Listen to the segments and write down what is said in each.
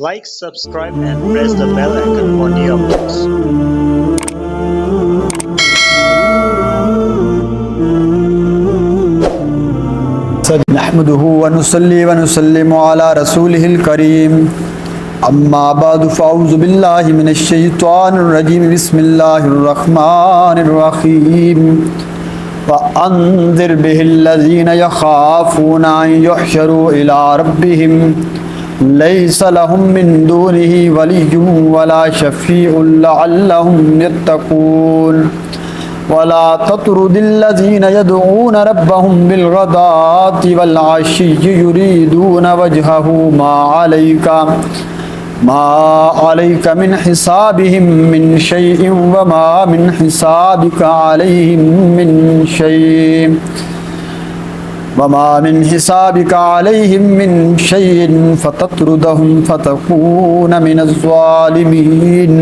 Like, subscribe and press the bell icon for new updates. نحمده ونصلي ونسلم على رسوله الكريم اما بعد فاعوذ بالله من الشيطان الرجيم بسم الله الرحمن الرحيم وانذر به الذين يخافون ان يحشروا الى ربهم ليس لهم من دونه ولي ولا شفيع لعلهم يتقون ولا تطرد الذين يدعون ربهم بالغداة والعشي يريدون وجهه ما عليك من حسابهم من شيء وما من حسابك عليهم من شيء فتطردهم فتكون من الظالمين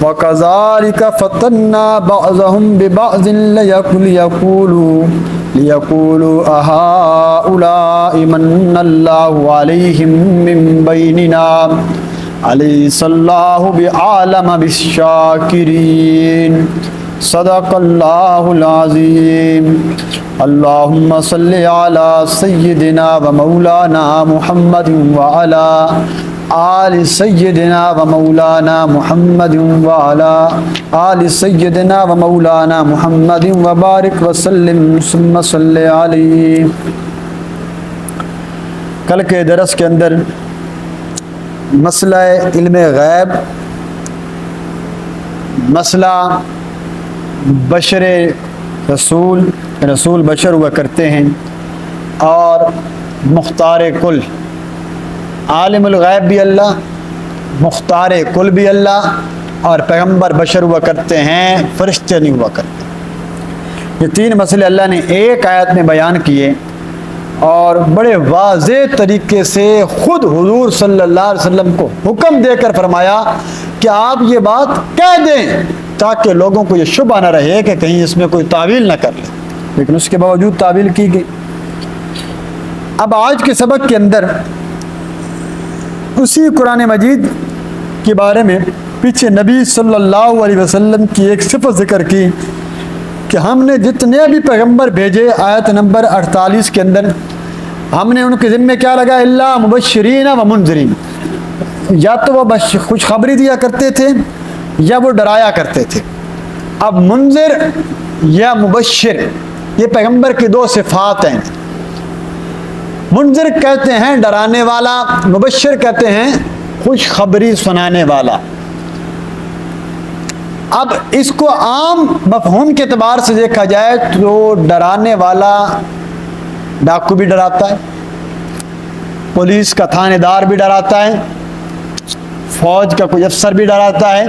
وكذلك فتنا بعضهم ببعض ليقولوا أهؤلاء من الله عليهم من بيننا أليس الله بعالم بالشاكرين صدق الله العظيم اللهم صل على سيدنا ومولانا محمد وعلى آل سيدنا ومولانا محمد وعلى آل سيدنا ومولانا محمد وبارك وسلم ثم صل علیہ۔ کل کے درس کے اندر مسئلہ علم غیب، مسئلہ بشر رسول بشر ہوا کرتے ہیں، اور مختار کل عالم الغیب بھی اللہ، مختار کل بھی اللہ، اور پیغمبر بشر ہوا کرتے ہیں، فرشتے نہیں ہوا کرتے۔ یہ تین مسئلے اللہ نے ایک آیت میں بیان کیے، اور بڑے واضح طریقے سے خود حضور صلی اللہ علیہ وسلم کو حکم دے کر فرمایا کہ آپ یہ بات کہہ دیں تاکہ لوگوں کو یہ شبہ نہ رہے کہ کہیں اس میں کوئی تعویل نہ کر لے، لیکن اس کے باوجود تعویل کی گئی۔ اب آج کے سبق کے اندر اسی قرآن مجید کے بارے میں پیچھے نبی صلی اللہ علیہ وسلم کی ایک صفت ذکر کی کہ ہم نے جتنے بھی پیغمبر بھیجے، آیت نمبر 48 کے اندر ہم نے ان کے ذمہ کیا لگا، اللہ مبشرین و منذرین، یا تو وہ خوشخبری دیا کرتے تھے یا وہ ڈرایا کرتے تھے۔ اب منذر یا مبشر یہ پیغمبر کی دو صفات ہیں۔ منذر کہتے ہیں ڈرانے والا، مبشر کہتے ہیں خوشخبری سنانے والا۔ اب اس کو عام مفہوم کے اعتبار سے دیکھا جائے تو ڈرانے والا ڈاکو بھی ڈراتا ہے، پولیس کا تھانے دار بھی ڈراتا ہے، فوج کا کوئی افسر بھی ڈراتا ہے،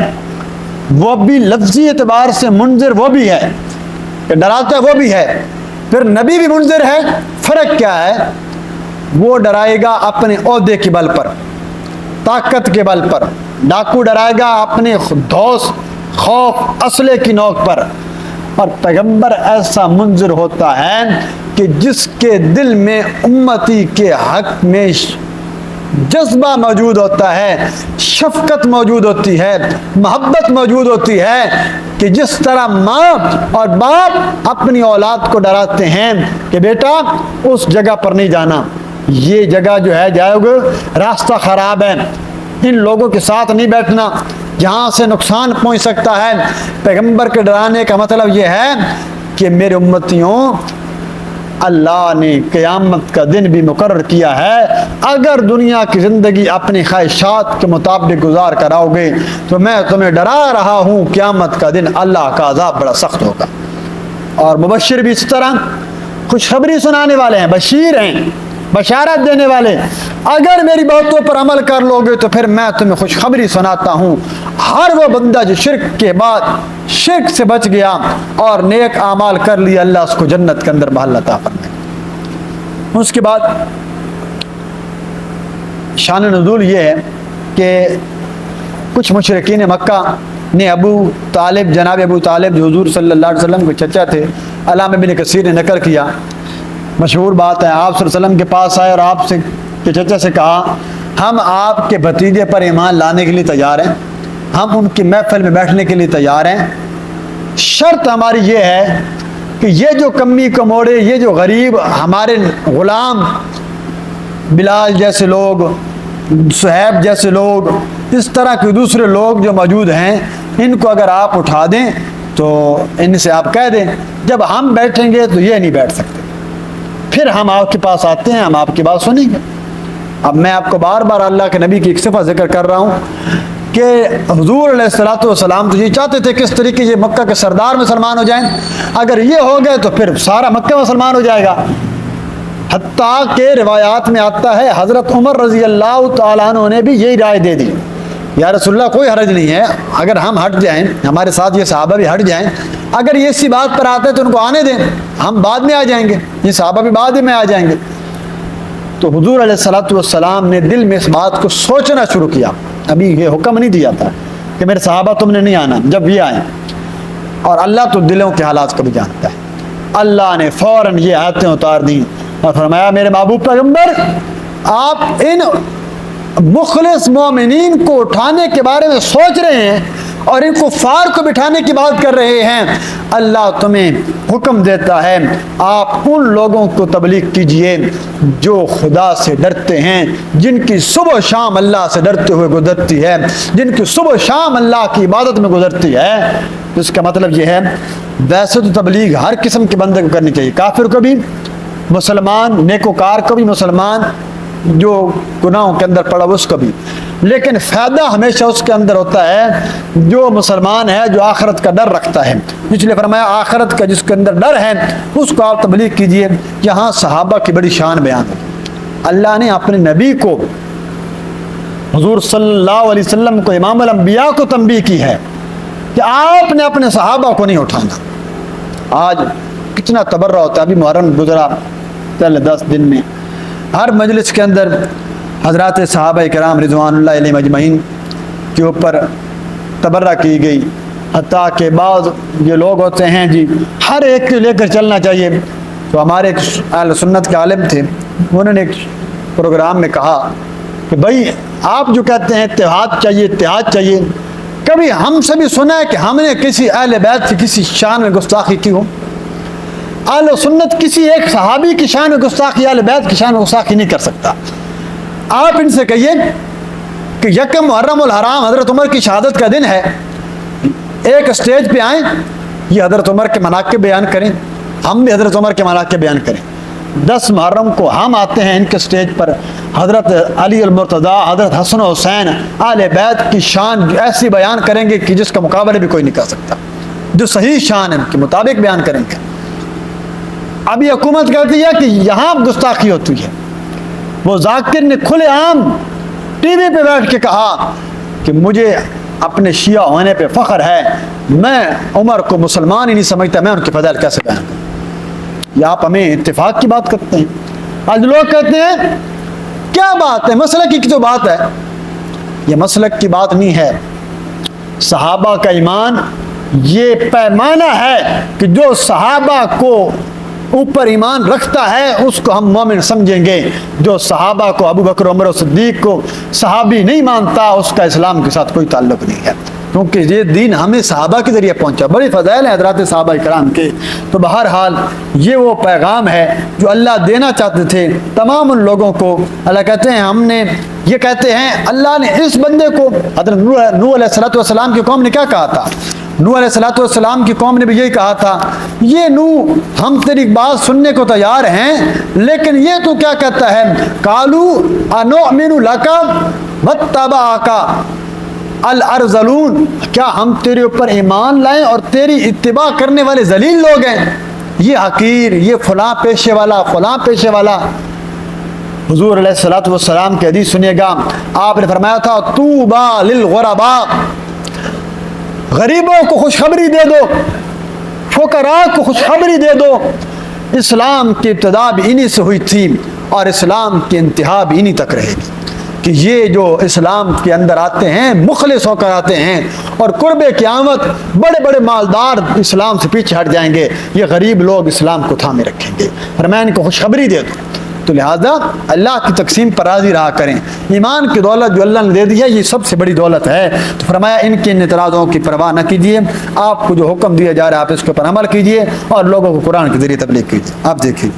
وہ بھی لفظی اعتبار سے منذر وہ بھی ہے کہ ڈراتا ہے، وہ بھی ہے۔ پھر نبی بھی منذر ہے، فرق کیا ہے؟ وہ ڈرائے گا اپنے عہدے کے بل پر، طاقت کے بل پر، ڈاکو ڈرائے گا اپنے دوست، خوف، اسلحے کی نوک پر، اور پیغمبر ایسا منذر ہوتا ہے کہ جس کے دل میں امتی کے حق میں جذبہ موجود ہوتا ہے، شفقت موجود ہوتی ہے، محبت موجود ہوتی ہے، کہ جس طرح ماں اور باپ اپنی اولاد کو ڈراتے ہیں کہ بیٹا اس جگہ پر نہیں جانا، یہ جگہ جو ہے جاؤ گے راستہ خراب ہے، ان لوگوں کے ساتھ نہیں بیٹھنا، جہاں سے نقصان پہنچ سکتا ہے۔ پیغمبر کے ڈرانے کا مطلب یہ ہے کہ میرے امتیوں، اللہ نے قیامت کا دن بھی مقرر کیا ہے، اگر دنیا کی زندگی اپنی خواہشات کے مطابق گزار کر آؤ گے تو میں تمہیں ڈرا رہا ہوں قیامت کا دن اللہ کا عذاب بڑا سخت ہوگا۔ اور مبشر بھی اس طرح خوشخبری سنانے والے ہیں، بشیر ہیں، بشارت دینے والے، اگر میری باتوں پر عمل کر لو گے تو پھر میں تمہیں خوشخبری سناتا ہوں، ہر وہ بندہ جو شرک کے بعد شرک سے بچ گیا اور نیک اعمال کر لیا، اللہ اس کو جنت کے اندر محل عطا فرمائے۔ اس کے بعد شان نزول یہ ہے کہ کچھ مشرکین مکہ نے جناب ابو طالب جو حضور صلی اللہ علیہ وسلم کے چچا تھے، علامہ ابن کثیر نے نقل کیا، مشہور بات ہے، آپ صلی اللہ علیہ وسلم کے پاس آئے اور آپ سے کے چچا سے کہا ہم آپ کے بھتیجے پر ایمان لانے کے لیے تیار ہیں، ہم ان کی محفل میں بیٹھنے کے لیے تیار ہیں، شرط ہماری یہ ہے کہ یہ جو کمی کموڑے، یہ جو غریب ہمارے غلام بلال جیسے لوگ، صہیب جیسے لوگ، اس طرح کے دوسرے لوگ جو موجود ہیں، ان کو اگر آپ اٹھا دیں تو ان سے آپ کہہ دیں جب ہم بیٹھیں گے تو یہ نہیں بیٹھ سکتے، پھر ہم آپ کے پاس آتے ہیں، ہم آپ کی بات سنیں گے۔ اب میں آپ کو بار بار اللہ کے نبی کی ایک صفت ذکر کر رہا ہوں کہ حضور علیہ الصلوۃ والسلام تو یہ چاہتے تھے کس طریقے یہ مکہ کے سردار مسلمان ہو جائیں، اگر یہ ہو گئے تو پھر سارا مکہ مسلمان ہو جائے گا۔ حتیٰ کہ روایات میں آتا ہے حضرت عمر رضی اللہ تعالیٰ عنہ نے بھی یہی رائے دے دی، یا رسول اللہ کوئی حرج نہیں ہے اگر ہم ہٹ جائیں، ہمارے ساتھ یہ صحابہ بھی ہٹ جائیں، اگر یہ اسی بات پر آتے ہیں تو ان کو آنے دیں، ہم بعد میں آ جائیں گے، یہ صحابہ بھی بعد میں آ جائیں گے۔ تو حضور علیہ الصلوۃ والسلام نے دل میں اس بات کو سوچنا شروع کیا، ابھی یہ حکم نہیں دیا تھا کہ میرے صحابہ تم نے نہیں آنا، جب یہ آئیں، اور اللہ تو دلوں کے حالات کو بھی جانتا ہے، اللہ نے فوراً یہ آیتیں اتار دیں اور فرمایا میرے محبوب پیغمبر آپ ان مخلص مومنین کو اٹھانے کے بارے میں سوچ رہے ہیں اور ان کفار کو بٹھانے کی بات کر رہے ہیں، اللہ تمہیں حکم دیتا ہے آپ ان لوگوں کو تبلیغ کیجئے جو خدا سے ڈرتے ہیں، جن کی صبح و شام اللہ سے ڈرتے ہوئے گزرتی ہے، جن کی صبح و شام اللہ کی عبادت میں گزرتی ہے۔ تو اس کا مطلب یہ ہے ویسے تو تبلیغ ہر قسم کے بندے کو کرنی چاہیے، کافر کو بھی، مسلمان نیکوکار کو بھی، مسلمان جو گناہوں کے اندر پڑا اس کو بھی، لیکن فائدہ ہمیشہ اس کے اندر ہوتا ہے جو مسلمان ہے، جو آخرت کا ڈر رکھتا ہے، اس لیے فرمایا آخرت کا جس کے اندر ڈر ہے اس کو آپ تبلیغ کیجئے۔ یہاں صحابہ کی بڑی شان بیان ہے، اللہ نے اپنے نبی کو حضور صلی اللہ علیہ وسلم کو امام الانبیاء کو تنبیہ کی ہے کہ آپ نے اپنے صحابہ کو نہیں اٹھانا۔ آج کتنا تبرہ ہوتا ہے، ابھی محرم گزرا پہلے 10 دن میں ہر مجلس کے اندر حضرات صحابہ کرام رضوان اللہ علیہم اجمعین کے اوپر تبرہ کی گئی، حتیٰ کہ بعض یہ لوگ ہوتے ہیں جی ہر ایک کو لے کر چلنا چاہیے۔ تو ہمارے ایک اہل سنت کے عالم تھے، انہوں نے ایک پروگرام میں کہا کہ بھائی آپ جو کہتے ہیں اتحاد چاہیے اتحاد چاہیے، کبھی ہم سے بھی سنا ہے کہ ہم نے کسی اہل بیت کی کسی شان میں گستاخی کی ہو؟ اہل سنت کسی ایک صحابی کی شان میں گستاخی، اہل بیت کی شان میں گستاخی نہیں کر سکتا۔ آپ ان سے کہیے کہ یکم محرم الحرام حضرت عمر کی شہادت کا دن ہے، ایک اسٹیج پہ آئیں، یہ حضرت عمر کے مناقب بیان کریں، ہم بھی حضرت عمر کے مناقب بیان کریں۔ 10 محرم کو ہم آتے ہیں ان کے اسٹیج پر، حضرت علی المرتضیٰ، حضرت حسن و حسین، اہل بیت کی شان ایسی بیان کریں گے کہ جس کا مقابلہ بھی کوئی نہیں کر سکتا، جو صحیح شان ہے ان کے مطابق بیان کریں گے۔ ابھی حکومت کہتی ہے کہ یہاں گستاخی ہوتی ہے، وہ ذاکر نے کھلے عام ٹی وی پہ بیٹھ کے کہا کہ مجھے اپنے شیعہ ہونے پہ فخر ہے، میں عمر کو مسلمان ہی نہیں سمجھتا، میں ان کے فضائل کیسے بیان کروں؟ یا آپ ہمیں اتفاق کی بات کرتے ہیں؟ آج لوگ کہتے ہیں کیا بات ہے، مسلک کی تو بات ہے، یہ مسلک کی بات نہیں ہے۔ صحابہ کا ایمان یہ پیمانہ ہے کہ جو صحابہ کو اوپر ایمان رکھتا ہے اس کو ہم مومن سمجھیں گے، جو صحابہ کو ابو بکر عمر و صدیق کو صحابی نہیں مانتا اس کا اسلام کے ساتھ کوئی تعلق نہیں ہے، کیونکہ یہ دین ہمیں صحابہ کے ذریعے پہنچا، بڑی فضائل ہیں حضرات صحابہ کرام کے۔ تو بہرحال یہ وہ پیغام ہے جو اللہ دینا چاہتے تھے تمام ان لوگوں کو۔ اللہ کہتے ہیں ہم نے یہ کہتے ہیں اللہ نے اس بندے کو، حضرت نوح علیہ السلام کی قوم نے کیا کہا تھا؟ نوح علیہ السلام کی قوم نے بھی یہی کہا تھا، یہ نوح ہم تیری بات سننے کو تیار ہیں لیکن یہ تو کیا کہتا ہے، قالوا انؤمن لک واتبعک الارذلون، کیا ہم تیرے اوپر ایمان لائیں اور تیری اتباع کرنے والے ذلیل لوگ ہیں؟ یہ حقیر، یہ فلاں پیشے والا، فلاں پیشے والا۔ حضور علیہ السلام کی حدیث سنیے گا، آپ نے فرمایا تھا طوبی للغرباء، غریبوں کو خوشخبری دے دو، فقراء کو خوشخبری دے دو۔ اسلام کی ابتدا بھی انہی سے ہوئی تھی اور اسلام کی انتہا بھی انہی تک رہے گی، کہ یہ جو اسلام کے اندر آتے ہیں مخلص ہو کر آتے ہیں اور قرب قیامت بڑے بڑے مالدار اسلام سے پیچھے ہٹ جائیں گے، یہ غریب لوگ اسلام کو تھامے رکھیں گے۔ فرمایا ان کو خوشخبری دے دو، تو لہذا اللہ کی تقسیم پر راضی رہا کریں. ایمان کی دولت جو اللہ نے دے دی ہے یہ سب سے بڑی دولت ہے. تو فرمایا ان کے اعتراضوں کی پرواہ نہ کیجیے, آپ کو جو حکم دیا جا رہا ہے آپ اس کے اوپر عمل کیجیے اور لوگوں کو قرآن کے ذریعے تبلیغ کیجیے. آپ دیکھیے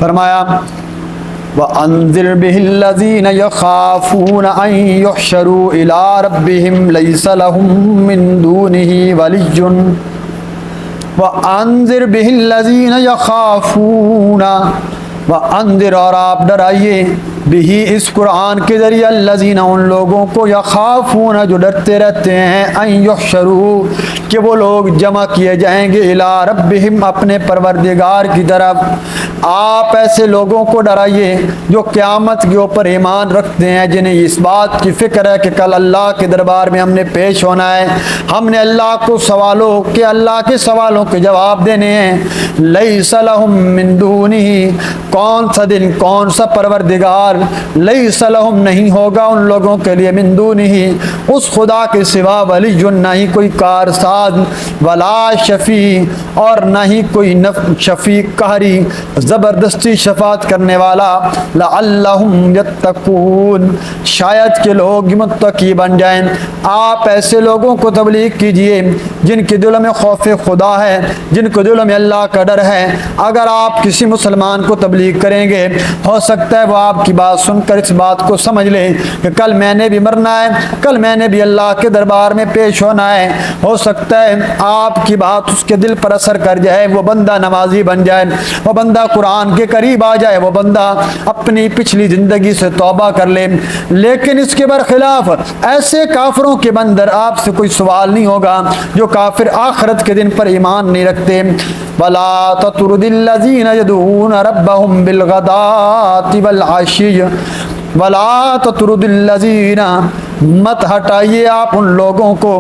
فرمایا وَأَنذِرْ بِهِ الَّذِينَ يَخَافُونَ أَن يُحْشَرُوا إِلَىٰ رَبِّهِمْ لَيْسَ لَهُم مِّن دُونِهِ وَلِيٌّ وَأَنذِرْ بِهِ الَّذِينَ يَخَافُونَ وَأَنذِرْ اور آپ ڈرائیے بھی اس قرآن کے ذریعے الذین ان لوگوں کو یخافون جو ڈرتے رہتے ہیں ان یحشروا کہ وہ لوگ جمع کیے جائیں گے الی ربہم اپنے پروردگار کی طرف. آپ ایسے لوگوں کو ڈرائیے جو قیامت کے اوپر ایمان رکھتے ہیں, جنہیں اس بات کی فکر ہے کہ کل اللہ کے دربار میں ہم نے پیش ہونا ہے, ہم نے اللہ کو اللہ کے سوالوں کے جواب دینے ہیں. لیس لہم من دونہ کون سا دن کون سا پروردگار لیس لہم نہیں ہوگا ان لوگوں کے لیے من دونہ اس خدا کے سوا ولی نہ ہی کوئی کارساز ولا شفیع اور نہ ہی کوئی شفیع قہری زبردستی شفاعت کرنے والا. لعلہم یتقون شاید کہ لوگ متقی بن جائیں. آپ ایسے لوگوں کو تبلیغ کیجئے جن کے دلوں میں خوف خدا ہے, جن کے دلوں میں اللہ کا ڈر ہے. اگر آپ کسی مسلمان کو تبلیغ کریں گے ہو سکتا ہے وہ آپ کی بات سن کر اس بات کو سمجھ لیں کہ کل میں نے بھی مرنا ہے, کل میں نے بھی اللہ کے دربار میں پیش ہونا ہے. ہو سکتا ہے آپ کی بات اس کے دل پر اثر کر جائے, وہ بندہ نمازی بن جائے, وہ بندہ قرآن کے قریب آ جائے, وہ بندہ اپنی پچھلی زندگی سے توبہ کر لے. لیکن اس کے برخلاف ایسے کافروں کے اندر آپ سے کوئی سوال نہیں ہوگا جو کافر آخرت کے دن پر ایمان نہیں رکھتے. وَلَا تَطْرُدِ الَّذِينَ يَدْعُونَ رَبَّهُمْ بِالْغَدَاةِ وَالْعَشِيِّ وَلَا تَطْرُدِ الَّذِينَ مت ہٹائیے آپ ان لوگوں کو,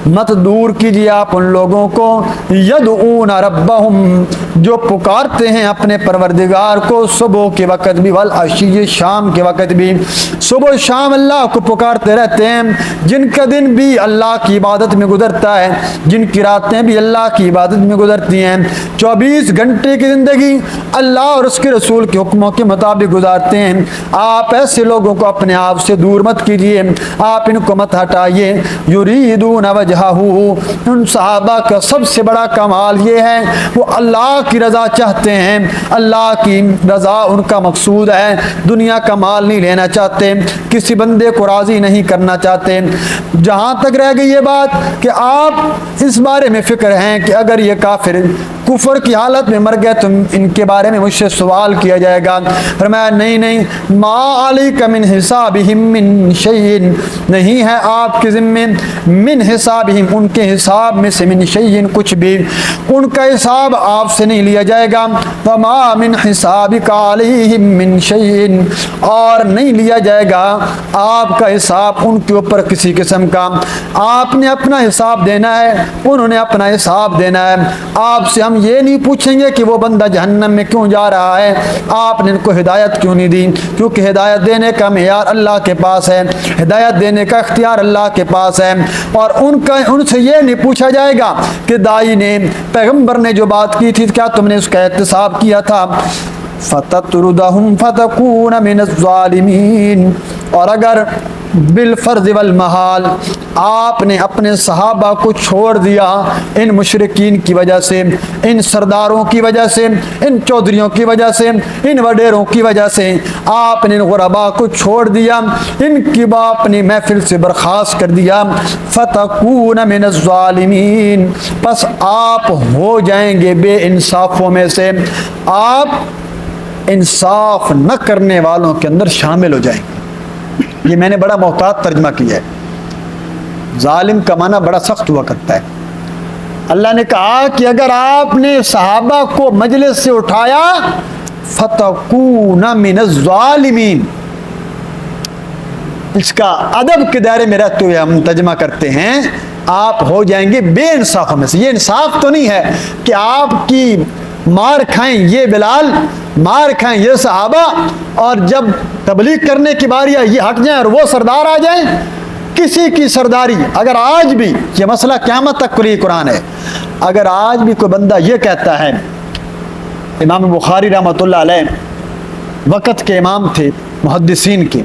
مت دور کیجیے آپ ان لوگوں کو یدعون ربہم جو پکارتے ہیں اپنے پروردگار کو صبح کے وقت بھی والعشی شام کے وقت بھی. صبح شام اللہ کو پکارتے رہتے ہیں, جن کا دن بھی اللہ کی عبادت میں گزرتا ہے, جن کی راتیں بھی اللہ کی عبادت میں گزرتی ہیں, 24 گھنٹے کی زندگی اللہ اور اس کے رسول کے حکموں کے مطابق گزارتے ہیں. آپ ایسے لوگوں کو اپنے آپ سے دور مت کیجیے, آپ ان کو مت ہٹائیے. یریدون وجہہ ان صحابہ کا سب سے بڑا کمال یہ ہے وہ اللہ کی رضا چاہتے ہیں, اللہ کی رضا ان کا مقصود ہے, دنیا کا مال نہیں لینا چاہتے, کسی بندے کو راضی نہیں کرنا چاہتے. جہاں تک رہ گئی یہ بات کہ آپ اس بارے میں فکر ہیں کہ اگر یہ کافر کفر کی حالت میں مر گئے تو ان کے بارے میں مجھ سے سوال کیا جائے گا. فرمایا نہیں, ما علیک من حسابہم من شیء نہیں ہے آپ کے ذمے من حسابہم ان کے حساب میں سے من شیء کچھ بھی, ان کا حساب آپ سے نہیں لیا جائے گا. وما من حسابک علیہم من شیء اور نہیں لیا جائے گا آپ کا حساب ان کے اوپر کسی قسم کا. آپ نے اپنا حساب دینا ہے, انہوں نے اپنا حساب دینا ہے. آپ سے ہم یہ نہیں پوچھیں گے کہ وہ بندہ جہنم میں کیوں جا رہا ہے, آپ نے ان کو ہدایت کیوں نہیں دی, کیونکہ ہدایت دینے کا معیار اللہ کے پاس ہے, ہدایت دینے کا اختیار اللہ کے پاس ہے. اور ان سے یہ نہیں پوچھا جائے گا کہ دائی نے پیغمبر نے جو بات کی تھی کیا تم نے اس کا احتساب کیا تھا. فَتَطْرُدَهُمْ فَتَكُونَ مِنَ الظَّالِمِينَ اور اگر بالفرض والمحال آپ نے اپنے صحابہ کو چھوڑ دیا ان مشرکین کی وجہ سے, ان سرداروں کی وجہ سے, ان چودھریوں کی وجہ سے, ان وڈیروں کی وجہ سے آپ نے ان غربا کو چھوڑ دیا, ان کی اپنی محفل سے برخاست کر دیا. فَتَكُونَ مِنَ الظَّالِمِينَ پس آپ ہو جائیں گے بے انصافوں میں سے, آپ انصاف نہ کرنے والوں کے اندر شامل ہو جائیں گے. یہ میں نے بڑا محتاط ترجمہ کیا ہے, ظالم کا معنی بڑا سخت ہوا کرتا ہے. اللہ نے کہا کہ اگر آپ نے صحابہ کو مجلس سے اٹھایا فَتَكُونَ مِنَ الظَّالِمِينَ اس کا ادب کے دائرے میں رہتے ہوئے ہم ترجمہ کرتے ہیں آپ ہو جائیں گے بے انصافوں میں سے. یہ انصاف تو نہیں ہے کہ آپ کی مار کھائیں یہ بلال, مار کھائیں یہ صحابہ, اور جب تبلیغ کرنے کی باری آئے یہ ہٹ جائیں اور وہ سردار آ جائیں. کسی کی سرداری، اگر آج بھی یہ مسئلہ قیامت تک کلی قرآن ہے، اگر آج بھی کوئی بندہ یہ کہتا ہے، امام بخاری رحمۃ اللہ علیہ وقت کے امام تھے محدثین کے،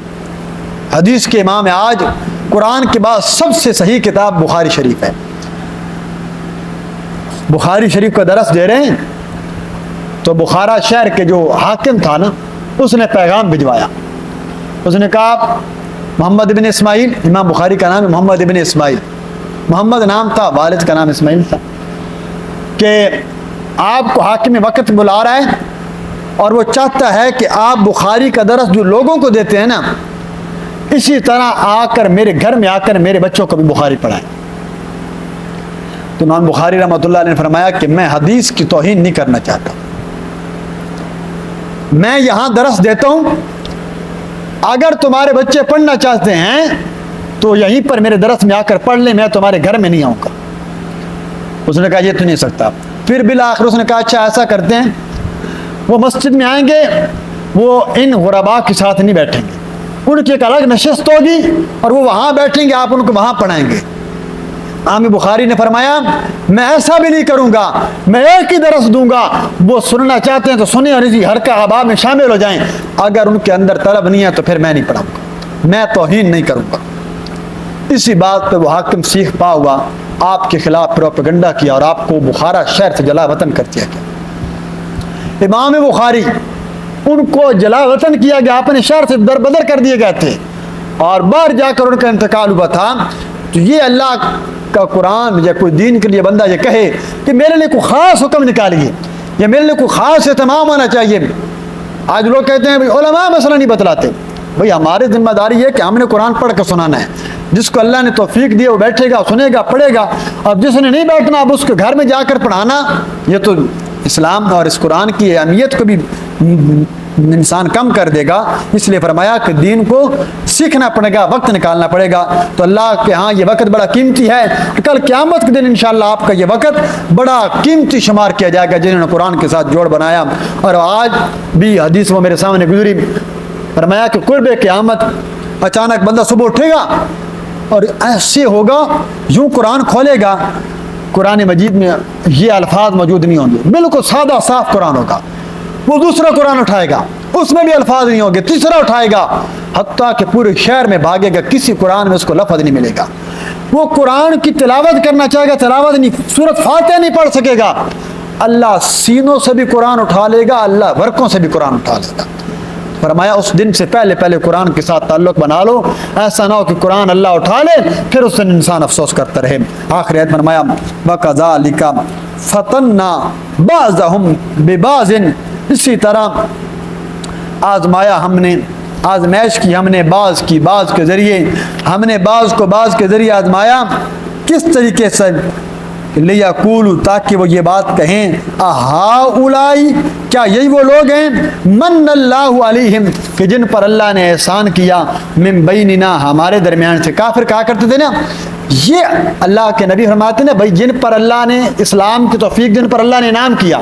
حدیث کے امام ہیں، آج قرآن کے بعد سب سے صحیح کتاب بخاری شریف ہے، بخاری شریف کا درس دے رہے ہیں، تو بخارا شہر کے جو حاکم تھا نا، اس نے پیغام بھجوایا، اس نے کہا محمد بن اسماعیل، امام بخاری کا نام ہے محمد بن اسماعیل، محمد نام تھا، والد کا نام اسماعیل تھا، کہ آپ کو حاکم وقت بلا رہا ہے اور وہ چاہتا ہے کہ آپ بخاری کا درس جو لوگوں کو دیتے ہیں نا، اسی طرح آ کر میرے گھر میں آ کر میرے بچوں کو بھی بخاری پڑھائیں۔ تو امام بخاری رحمۃ اللہ علیہ نے فرمایا کہ میں حدیث کی توہین نہیں کرنا چاہتا، میں یہاں درس دیتا ہوں، اگر تمہارے بچے پڑھنا چاہتے ہیں تو یہیں پر میرے درس میں آ کر پڑھ لیں، میں تمہارے گھر میں نہیں آؤں گا۔ اس نے کہا یہ تو نہیں سکتا۔ پھر بالآخر اس نے کہا اچھا ایسا کرتے ہیں، وہ مسجد میں آئیں گے، وہ ان غرباء کے ساتھ نہیں بیٹھیں گے، ان کی ایک الگ نشست ہوگی اور وہ وہاں بیٹھیں گے، آپ ان کو وہاں پڑھائیں گے۔ امام بخاری نے فرمایا میں ایسا بھی نہیں کروں گا، میں ایک ہی درس دوں گا، وہ سننا چاہتے ہیں تو سنیں اور اسی حلقہ احباب میں شامل ہو جائیں، اگر ان کے اندر طلب نہیں ہے تو پھر میں نہیں پڑھاؤں گا، میں توہین نہیں کروں گا۔ اسی بات پہ وہ حاکم سیخ پا ہوا، آپ کے خلاف پروپیگنڈا کیا اور آپ کو بخارا شہر سے جلا وطن کر دیا گیا۔ امام بخاری ان کو جلا وطن کیا گیا، اپنے شہر سے در بدر کر دیے گئے تھے اور باہر جا کر ان کا انتقال ہوا تھا۔ تو یہ اللہ کا قرآن یا کوئی دین کے لیے بندہ یہ کہے کہ میرے لیے کوئی خاص حکم نکالیے یا میرے لیے کوئی خاص اہتمام ہونا چاہیے۔ آج لوگ کہتے ہیں بھائی علماء مسئلہ نہیں بتلاتے، بھائی ہماری ذمہ داری ہے کہ ہم نے قرآن پڑھ کے سنانا ہے، جس کو اللہ نے توفیق دی وہ بیٹھے گا، سنے گا، پڑھے گا، اب جس نے نہیں بیٹھنا اب اس کے گھر میں جا کر پڑھانا، یہ تو اسلام اور اس قرآن کی اہمیت کو بھی انسان کم کر دے گا۔ اس لیے فرمایا کہ دین کو سیکھنا پڑے گا، وقت نکالنا پڑے گا۔ تو اللہ کے ہاں یہ وقت بڑا قیمتی ہے، کل قیامت کے دن انشاءاللہ آپ کا یہ وقت بڑا قیمتی شمار کیا جائے گا جنہوں نے قرآن کے ساتھ جوڑ بنایا۔ اور آج بھی حدیث وہ میرے سامنے گزری، فرمایا کہ قرب قیامت اچانک بندہ صبح اٹھے گا اور ایسے ہوگا یوں قرآن کھولے گا، قرآن مجید میں یہ الفاظ موجود نہیں ہوں گے، بالکل سادہ صاف قرآن ہوگا، وہ دوسرا قرآن اٹھائے گا اس میں بھی الفاظ نہیں ہوں گے، تیسرا اٹھائے گا، حتیٰ کہ پورے شہر میں بھاگے گا، کسی قرآن میں اس کو لفظ نہیں ملے گا۔ وہ قرآن کی تلاوت کرنا چاہے گا، تلاوت نہیں، سورۃ فاتحہ نہیں پڑھ سکے گا، اللہ سینوں سے بھی قرآن اٹھا لے گا، اللہ ورقوں سے بھی قرآن اٹھا لے گا۔ فرمایا اس دن سے پہلے پہلے قرآن کے ساتھ تعلق بنا لو، ایسا نہ ہو کہ قرآن اللہ اٹھا لے پھر اس دن انسان افسوس کرتا رہے۔ آخر آیت فرمایا وَكَذَلِكَ فَتَنَّا بَعْضَهُمْ بِبَعْضٍ، اسی طرح آزمایا ہم نے، آزمائش کی ہم نے بعض کی بعض کے ذریعے، ہم نے بعض کو بعض کے ذریعے آزمایا، کس طریقے سے؟ لیقولوا، تاکہ وہ یہ بات کہیں، اہؤلائی، کیا یہی وہ لوگ ہیں، من اللہ علیہم، کہ جن پر اللہ نے احسان کیا، من بیننا، ہمارے درمیان سے۔ کافر کہا کرتے تھے نا، یہ اللہ کے نبی فرماتے ہیں بھائی جن پر اللہ نے اسلام کی توفیق، جن پر اللہ نے انعام کیا،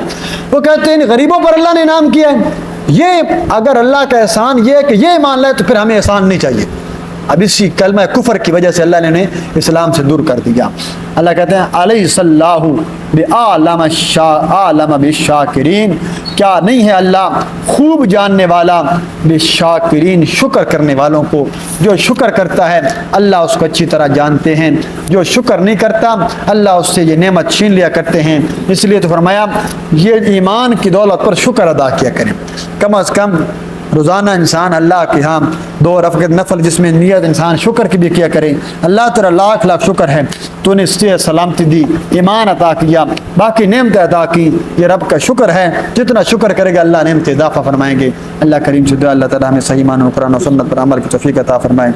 وہ کہتے ہیں غریبوں پر اللہ نے انعام کیا ہے، یہ اگر اللہ کا احسان یہ ہے کہ یہ مان لے تو پھر ہمیں احسان نہیں چاہیے۔ اب اسی کلمہ کفر کی وجہ سے اللہ نے انہیں اسلام سے دور کر دیا۔ اللہ کہتے ہیں الیس اللہ بعالم بالشاکرین، کیا نہیں ہے اللہ خوب جاننے والا بالشاکرین، شکر کرنے والوں کو۔ جو شکر کرتا ہے اللہ اس کو اچھی طرح جانتے ہیں، جو شکر نہیں کرتا اللہ اس سے یہ نعمت چھین لیا کرتے ہیں۔ اس لیے تو فرمایا یہ ایمان کی دولت پر شکر ادا کیا کریں، کم از کم روزانہ انسان اللہ کے ہاں 2 رکعت نفل جس میں نیت انسان شکر کی بھی کیا کرے۔ اللہ تعالیٰ لاکھ لاکھ شکر ہے تو نے صحت سلامتی دی، ایمان عطا کیا، باقی نعمتیں عطا کی، یہ رب کا شکر ہے، جتنا شکر کرے گا اللہ نعمت اضافہ فرمائیں گے۔ اللہ کریم سے دعا اللہ تعالیٰ ہمیں صحیح معنوں قرآن و سنت پر عمل کی توفیق عطا فرمائے۔